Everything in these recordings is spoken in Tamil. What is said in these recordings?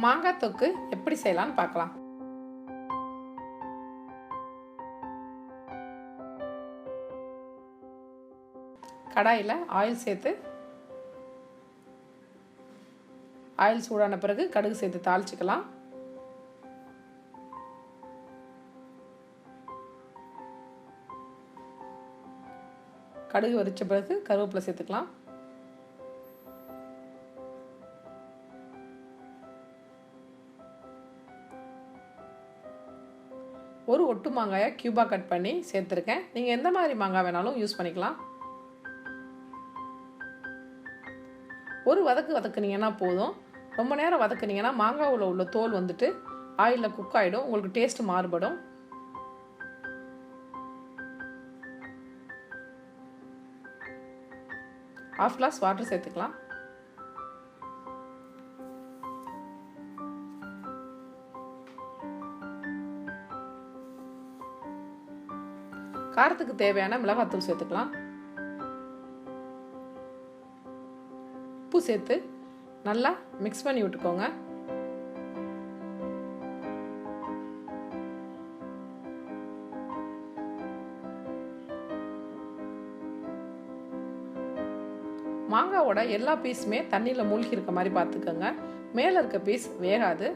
மாங்காய் தொக்கு எப்படி செய்யலாம்னு பார்க்கலாம். கடாயில் ஆயில் சேர்த்து ஆயில் சூடான பிறகு கடுகு சேர்த்து தாளிச்சுக்கலாம். கடுகு வெடிச்ச பிறகு கருவேப்பிலை சேர்த்துக்கலாம். ஒரு ஒட்டு மாங்காயை கியூபாக கட் பண்ணி சேர்த்துருக்கேன். நீங்கள் எந்த மாதிரி மாங்காய் வேணாலும் யூஸ் பண்ணிக்கலாம். ஒரு வதக்குனீங்கன்னா போதும். ரொம்ப நேரம் வதக்குனீங்கன்னா மாங்காவில் உள்ள தோல் வந்துட்டு ஆயிலில் குக் ஆகிடும். உங்களுக்கு டேஸ்ட் மாறுபடும். ½ கிளாஸ் வாட்டர் சேர்த்துக்கலாம். காரத்துக்கு தேவையான மிளகாத்தூள் சேர்த்துக்கலாம். உப்பு சேர்த்து நல்லா மிக்ஸ் பண்ணி விட்டுக்கோங்க. மாங்காவோட எல்லா பீஸுமே தண்ணியில் மூழ்கி இருக்க மாதிரி பார்த்துக்கோங்க. மேலே இருக்க பீஸ் வேகாது.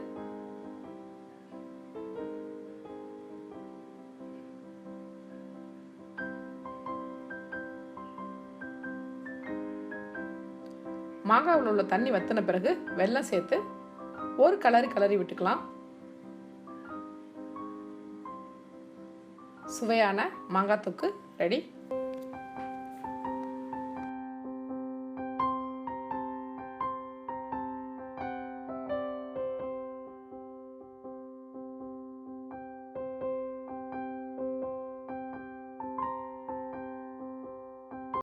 மாங்காவில் உள்ள தண்ணி வத்தின பிறகு வெல்லம் சேர்த்து ஒரு கிளறி விட்டுக்கலாம். சுவையான மாங்காய் தொக்கு ரெடி.